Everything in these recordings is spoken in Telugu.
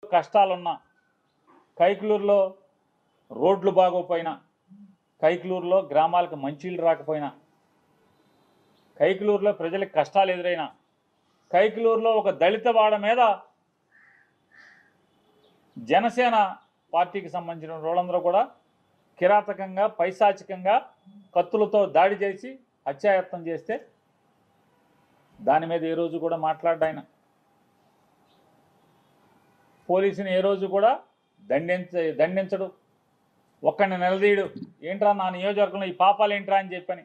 కష్టాలున్నా, కైకలూరులో రోడ్లు బాగోపోయినా, కైకలూరులో గ్రామాలకు మంచినీళ్ళు రాకపోయినా, కైకలూరులో ప్రజలకు కష్టాలు ఎదురైనా, కైకలూరులో ఒక దళిత వాడ మీద జనసేన పార్టీకి సంబంధించిన వాళ్ళందరూ కూడా కిరాతకంగా, పైశాచికంగా కత్తులతో దాడి చేసి హత్యాయత్నం చేస్తే దాని మీద ఏ రోజు కూడా మాట్లాడాయన. పోలీసుని ఏ రోజు కూడా దండించడు, ఒక్కడిని నిలదీయడు. ఏంట్రా నా నియోజకవర్గంలో ఈ పాపాలు ఏంట్రా అని చెప్పని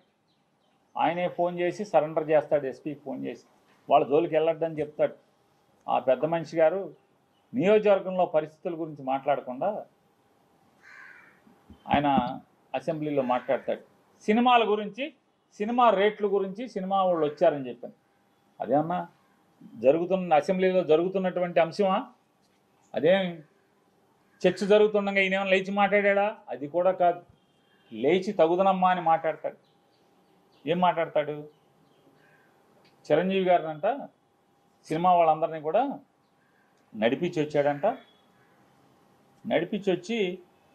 ఆయనే ఫోన్ చేసి సరెండర్ చేస్తాడు. ఎస్పీకి ఫోన్ చేసి వాళ్ళ జోలికి వెళ్ళొద్దని చెప్తాడు. ఆ పెద్ద మనిషి గారు నియోజకవర్గంలో పరిస్థితుల గురించి మాట్లాడకుండా ఆయన అసెంబ్లీలో మాట్లాడతాడు. సినిమాల గురించి, సినిమా రేట్ల గురించి, సినిమా వాళ్ళు వచ్చారని చెప్పాను. అదేమన్నా అసెంబ్లీలో జరుగుతున్నటువంటి అంశమా? అదేం చర్చ జరుగుతుండగా ఈయనేమో లేచి మాట్లాడా? అది కూడా కాదు. లేచి తగుదనమ్మా అని మాట్లాడతాడు. ఏం మాట్లాడతాడు? చిరంజీవి గారినంట సినిమా వాళ్ళందరినీ కూడా నడిపించి వచ్చాడంట. నడిపించి వచ్చి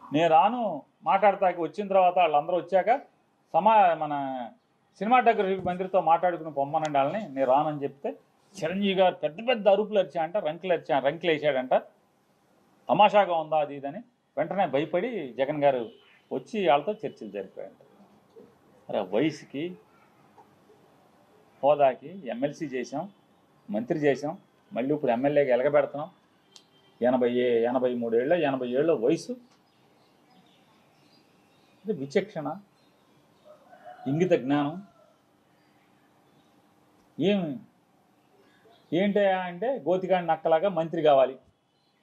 నేను రాను మాట్లాడతాకి వచ్చిన తర్వాత వాళ్ళందరూ వచ్చాక మన సినిమాటోగ్రఫీ మంత్రితో మాట్లాడుకుని పొమ్మనండి వాళ్ళని, నేను రానని చెప్తే చిరంజీవి గారు పెద్ద పెద్ద అరుపులు అరిచాడంట, రంకులు వేసాడంట. తమాషాగా ఉందా అది ఇదని వెంటనే భయపడి జగన్ గారు వచ్చి వాళ్ళతో చర్చలు జరిపాయంట. అరే వయసుకి, హోదాకి ఎమ్మెల్సీ చేసాం, మంత్రి చేసాం, మళ్ళీ ఇప్పుడు ఎమ్మెల్యేగా ఎలగబెడుతున్నాం. 80 ఏళ్ళ వయసు. విచక్షణ, ఇంగిత జ్ఞానం ఏంటయా అంటే గోతిగాడి నక్కలాగా మంత్రి కావాలి.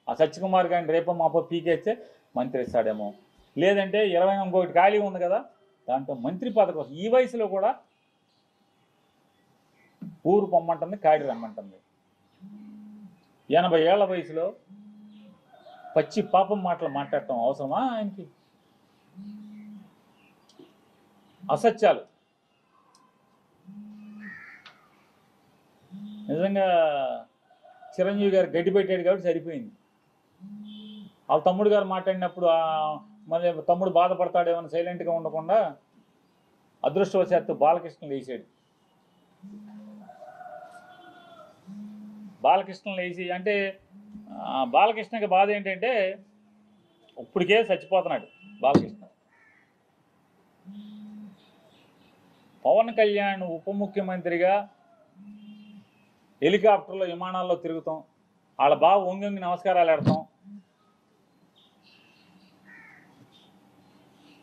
ఆ సత్యకుమార్ గారిని రేపో మాపో పీకేస్తే మంత్రి ఇస్తాడేమో, లేదంటే 21 ఖాళీ ఉంది కదా దాంట్లో మంత్రి పదవి. ఈ వయసులో కూడా ఊరు పొమ్మంటుంది, కాడి రమ్మంటుంది. 80 ఏళ్ల వయసులో పచ్చి పాపం మాటలు మాట్లాడటం అవసరమా ఆయనకి? అసత్యాలు. నిజంగా చిరంజీవి గారు గడ్డి పెట్టాడు కాబట్టి సరిపోయింది. వాళ్ళ తమ్ముడు గారు మాట్లాడినప్పుడు మళ్ళీ తమ్ముడు బాధపడతాడేమని సైలెంట్గా ఉండకుండా అదృష్టవశాత్తు బాలకృష్ణ లేచాడు. బాలకృష్ణ లేచి అంటే బాలకృష్ణకి బాధ ఏంటంటే ఇప్పటికే చచ్చిపోతున్నాడు బాలకృష్ణ. పవన్ కళ్యాణ్ ఉప ముఖ్యమంత్రిగా హెలికాప్టర్లో, విమానాల్లో తిరుగుతాం, వాళ్ళ బావ వంగి నమస్కారాలు పెడతాం.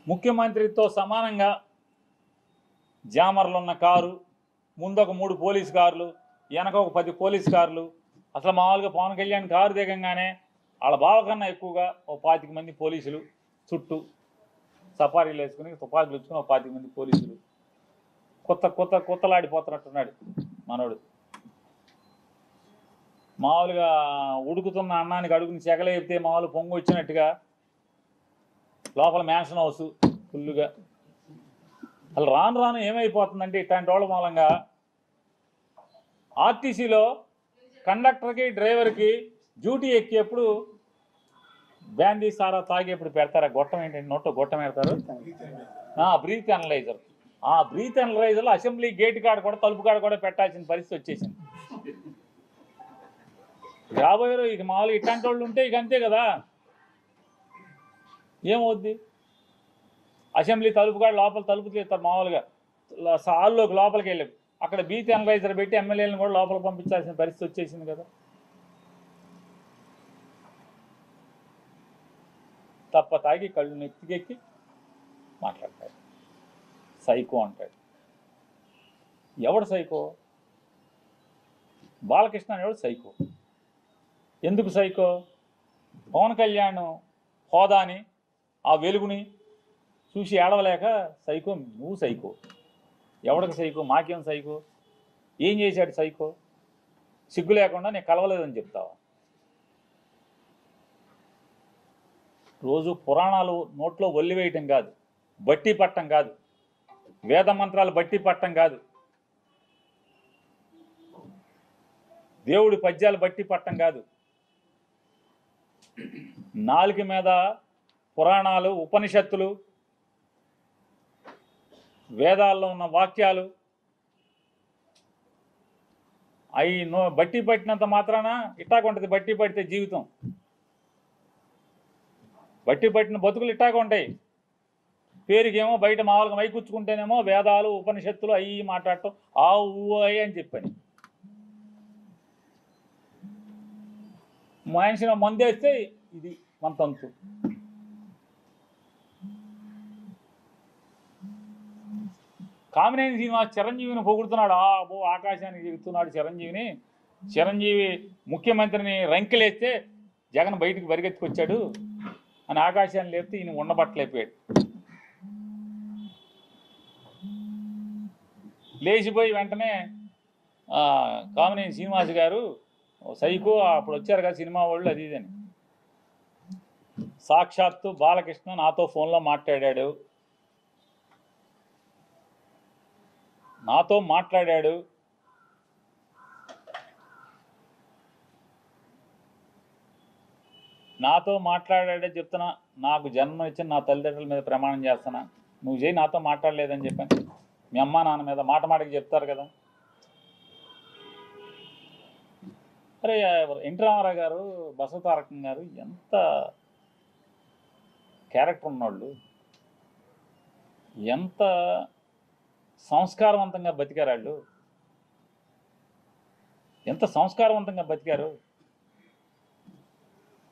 ముఖ్యమంత్రితో సమానంగా జామర్లు ఉన్న కారు, ముందొక 3 పోలీస్ కార్లు, వెనక ఒక 10 పోలీస్ కార్లు. అసలు మామూలుగా పవన్ కళ్యాణ్ కారు దిగంగానే వాళ్ళ బావ కన్నా ఎక్కువగా ఓ 25 మంది పోలీసులు చుట్టూ సఫారీలు వేసుకుని తుపాకులు వచ్చుకుని ఓ 25 మంది పోలీసులు. కొత్తలాడిపోతున్నట్టున్నాడు మనోడు. మామూలుగా ఉడుకుతున్న అన్నానికి అడుగుని చెగలేపితే మామూలు పొంగు వచ్చినట్టుగా లోపల మ్యాన్షన్ హౌస్ ఫుల్లుగా. అసలు రాను ఏమైపోతుందంటే ఇట్లాంటి వాళ్ళ మూలంగా ఆర్టీసీలో కండక్టర్కి, డ్రైవర్కి డ్యూటీ ఎక్కేప్పుడు బ్యాందీ సారా తాగేప్పుడు పెడతారు. గొట్టం ఏంటంటే నోట్లో గొట్టం పెడతారు, బ్రీత్ అనలైజర్. ఆ బ్రీత్ అనలైజర్లో అసెంబ్లీ గేట్ కాడ కూడా, తలుపు కాడ కూడా పెట్టాల్సిన పరిస్థితి వచ్చేసింది. రాబోయే ఇక మామూలుగా ఇట్లాంటి వాళ్ళు ఉంటే ఇక అంతే కదా. ఏమవుద్ది? అసెంబ్లీ తలుపు కాడ లోపల తలుపు తీస్తారు మామూలుగా, హాల్లోకి లోపలికి వెళ్ళి అక్కడ బ్రీత్ అనలైజర్ పెట్టి ఎమ్మెల్యేలను కూడా లోపలికి పంపించాల్సిన పరిస్థితి వచ్చేసింది కదా. తప్ప తాగి కళ్ళు నెత్తికెక్కి మాట్లాడతాడు. సైకో అంటాడు. ఎవడు సైకో? బాలకృష్ణ అనేవాడు సైకో. ఎందుకు సైకో? పవన్ కళ్యాణ్ హోదాని, ఆ వెలుగుని చూసి ఏడవలేక సైకో. నువ్వు సైకో. ఎవడికి సైకో? మాకేం సైకో? ఏం చేశాడు సైకో? సిగ్గు లేకుండా నేను కలవలేదని చెప్తావా? రోజు పురాణాలు నోట్లో ఒల్లివేయటం కాదు, బట్టి పట్టం కాదు, వేద మంత్రాలు బట్టి పట్టం కాదు, దేవుడి పద్యాలు బట్టి పట్టం కాదు. నాలుక మీద పురాణాలు, ఉపనిషత్తులు, వేదాల్లో ఉన్న వాక్యాలు అవి బట్టి పట్టినంత మాత్రాన ఇట్టాగుంటుంది. బట్టి పడితే జీవితం, బట్టి పట్టిన బతుకులు ఇట్టాగా ఉంటాయి. పేరుకేమో బయట మామూలుగా మైకూర్చుకుంటేనేమో వేదాలు, ఉపనిషత్తులు అవి మాట్లాడటం ఆ ఊ అయ్యి అని చెప్పని. మనిషిని మందేస్తే ఇది మన తంతు. కామినేని శ్రీనివాస్ చిరంజీవిని పొగుడుతున్నాడు. ఆకాశానికి చెబుతున్నాడు చిరంజీవిని. చిరంజీవి ముఖ్యమంత్రిని రంకెలేస్తే జగన్ బయటికి పరిగెత్తుకొచ్చాడు అని ఆకాశాన్ని లేపితే ఈయన ఉండబట్టలేకపోయాడు. లేచిపోయి వెంటనే కామినేని శ్రీనివాస్ గారు సైకో అప్పుడు వచ్చారు కదా సినిమా వాళ్ళు అది ఇదని. సాక్షాత్తు బాలకృష్ణ నాతో ఫోన్లో మాట్లాడాడు. నాతో మాట్లాడాడే చెప్తున్నా. నాకు జన్మ ఇచ్చిన నా తల్లిదండ్రుల మీద ప్రమాణం చేస్తున్నా, నువ్వు చేయి నాతో మాట్లాడలేదని చెప్పాను. మీ అమ్మ నాన్న మీద మాటకి చెప్తారు కదా. అరే ఎన్టీ రామారావు గారు, బసవతారకం గారు ఎంత క్యారెక్టర్ ఉన్నవాళ్ళు, ఎంత సంస్కారవంతంగా బతికారు వాళ్ళు, ఎంత సంస్కారవంతంగా బతికారు.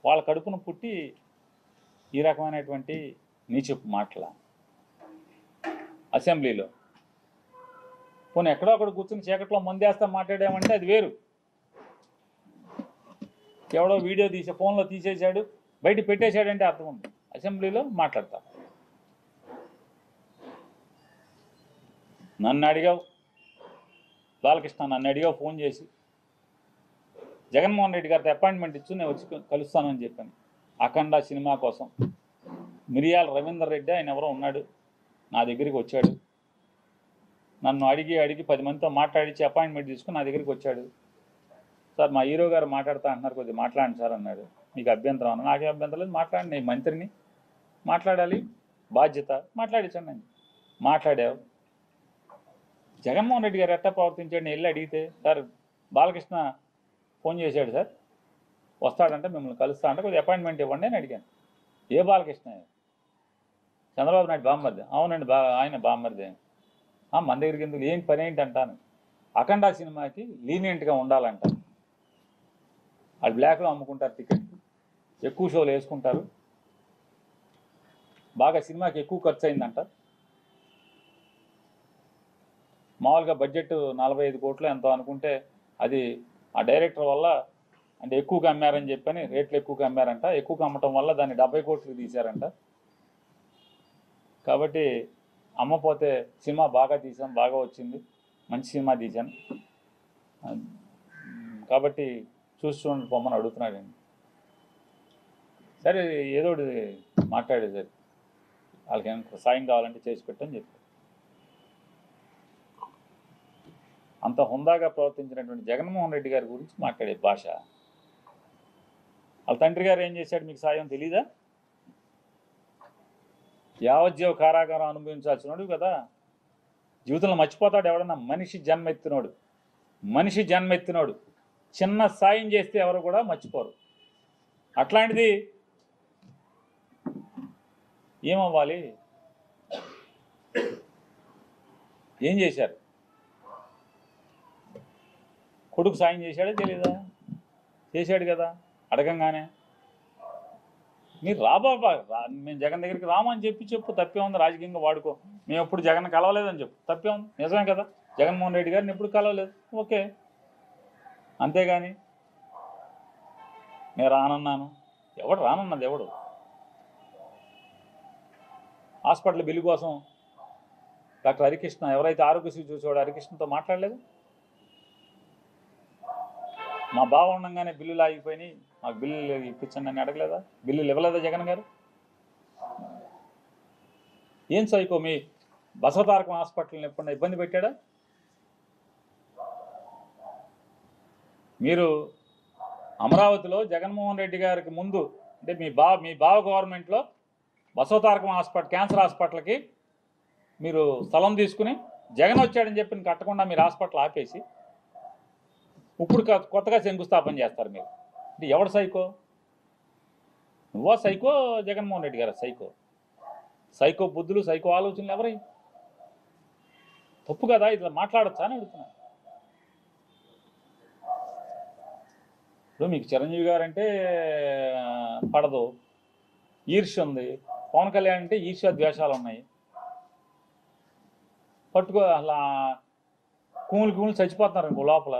వాళ్ళ కడుపును పుట్టి ఈ రకమైనటువంటి నీచపు మాటల అసెంబ్లీలో. పోనీ ఎక్కడో అక్కడ కూర్చుని చీకట్లో మందేస్తా మాట్లాడామంటే అది వేరు. ఎవడో వీడియో తీసే ఫోన్లో తీసేశాడు, బయట పెట్టేశాడంటే అర్థం ఉంది. అసెంబ్లీలో మాట్లాడతా. నన్ను అడిగావు బాలకృష్ణ, నన్ను అడిగావు ఫోన్ చేసి, జగన్మోహన్ రెడ్డి గారితో అపాయింట్మెంట్ ఇచ్చు నేను వచ్చి కలుస్తానని చెప్పాను. అఖండ సినిమా కోసం మిరియాల రవీందర్ రెడ్డి ఆయన ఎవరో ఉన్నాడు, నా దగ్గరికి వచ్చాడు. నన్ను అడిగి 10 మందితో మాట్లాడించి అపాయింట్మెంట్ తీసుకుని నా దగ్గరికి వచ్చాడు. సార్ మా హీరో గారు మాట్లాడుతా అంటున్నారు, కొద్దిగా మాట్లాడండి సార్ అన్నాడు. మీకు అభ్యంతరం అన్న? నాకే అభ్యంతరం లేదు, మాట్లాడండి, నేను మంత్రిని, మాట్లాడాలి, బాధ్యత, మాట్లాడించండి అని. మాట్లాడావు. జగన్మోహన్ రెడ్డి గారు ఎట్టా ప్రవర్తించాడు నేను వెళ్ళి అడిగితే, సార్ బాలకృష్ణ ఫోన్ చేశాడు సార్, వస్తాడంటే మిమ్మల్ని కలుస్తా అంటే కొద్దిగా అపాయింట్మెంట్ ఇవ్వండి అని అడిగాను. ఏ బాలకృష్ణ? చంద్రబాబు నాయుడు బామ్మర్ది. అవునండి, ఆయన బామ్మర్ది. మన దగ్గరికి ఎందుకు, ఏం పని ఏంటి అంటాను. అఖండ సినిమాకి లీనియంట్గా ఉండాలంట. వాళ్ళు బ్లాక్లో అమ్ముకుంటారు టికెట్, ఎక్కువ షోలు వేసుకుంటారు, బాగా సినిమాకి ఎక్కువ ఖర్చు అయిందంట. మామూలుగా బడ్జెట్ 45 కోట్లు ఎంతో అనుకుంటే అది ఆ డైరెక్టర్ వల్ల అంటే ఎక్కువగా అమ్మారని చెప్పని రేట్లు ఎక్కువగా అమ్మారంట. ఎక్కువగా అమ్మటం వల్ల దాన్ని 70 కోట్లకు తీశారంట. కాబట్టి అమ్మపోతే సినిమా బాగా తీసాం, బాగా వచ్చింది, మంచి సినిమా తీశాను కాబట్టి చూడండి పొమ్మని అడుగుతున్నాడండి. సరే ఏదో మాట్లాడేది సరే, వాళ్ళకి ఏమైనా సాయం కావాలంటే చేసి పెట్టని చెప్పి. అంత హుందాగా ప్రవర్తించినటువంటి జగన్మోహన్ రెడ్డి గారి గురించి మాట్లాడే భాష. వాళ్ళ తండ్రి గారు ఏం చేశాడు మీకు సాయం తెలీదా? యావజ్జీవ కారాగారం అనుభవించాల్సినోడు కదా. జీవితంలో మర్చిపోతాడు ఎవడన్నా? మనిషి జన్మెత్తినోడు చిన్న సాయం చేస్తే ఎవరు కూడా మర్చిపోరు. అట్లాంటిది ఏమవ్వాలి? ఏం చేశారు? కొడుకు సాయం చేశాడే తెలీదా? చేశాడు కదా. అడగంగానే మీరు రాబాబా, మేము జగన్ దగ్గరికి రామని చెప్పు, తప్పే ఉంది, రాజకీయంగా వాడుకో, మేము ఎప్పుడు జగన్ కలవలేదని చెప్పు, తప్పే ఉంది. నిజమే కదా, జగన్మోహన్ రెడ్డి గారిని ఎప్పుడు కలవలేదు, ఓకే, అంతేగాని నేను రానన్నాను. ఎవడు రానన్నది? ఎవడు? హాస్పిటల్ బిల్లు కోసం డాక్టర్ హరికృష్ణ, ఎవరైతే ఆరోగ్యశ్రీ చూసేవాడు హరికృష్ణతో మాట్లాడలేదు? మా బావ ఉండగానే బిల్లులు ఆగిపోయినాయి, మాకు బిల్లులు ఇప్పించండి అని అడగలేదా? బిల్లులు ఇవ్వలేదా జగన్ గారు? ఏం సైకో మీ బసవతారకం హాస్పిటల్ని ఎప్పుడన్నా ఇబ్బంది పెట్టాడా? మీరు అమరావతిలో జగన్మోహన్ రెడ్డి గారికి ముందు అంటే మీ బావ గవర్నమెంట్లో బసవతారకం హాస్పిటల్, క్యాన్సర్ హాస్పిటల్కి మీరు స్థలం తీసుకుని జగన్ వచ్చాడని చెప్పి కట్టకుండా మీరు హాస్పిటల్ ఆపేసి ఇప్పుడు కొత్తగా శంకుస్థాపన చేస్తారు మీరు. అంటే ఎవడు సైకో? నువ్వా సైకో, జగన్మోహన్ రెడ్డి గారు సైకో? సైకో బుద్ధులు, సైకో ఆలోచనలు ఎవరై? తప్పు కదా, ఇట్లా మాట్లాడచ్చా అని అడుగుతున్నా. ఇప్పుడు మీకు చిరంజీవి గారు అంటే పడదు, ఈర్ష్య ఉంది. పవన్ కళ్యాణ్ అంటే ఈర్ష్య ద్వేషాలు ఉన్నాయి. పట్టుకో అలా కూములు చచ్చిపోతున్నారు ఇంకో లోపల.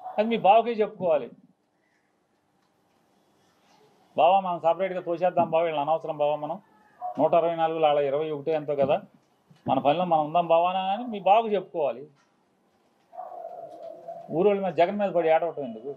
అది మీ బావకే చెప్పుకోవాలి. బావా మనం సపరేట్గా తోసేద్దాం బావ, వీళ్ళని అనవసరం బావా, మనం 124 అలా 21 ఎంతో కదా, మన పనిలో మనం ఉందాం బావానా అని మీ బావకు చెప్పుకోవాలి. ఊరోళ్ళ మీద జగన్ మీద పడి ఆడవటం ఎందుకు?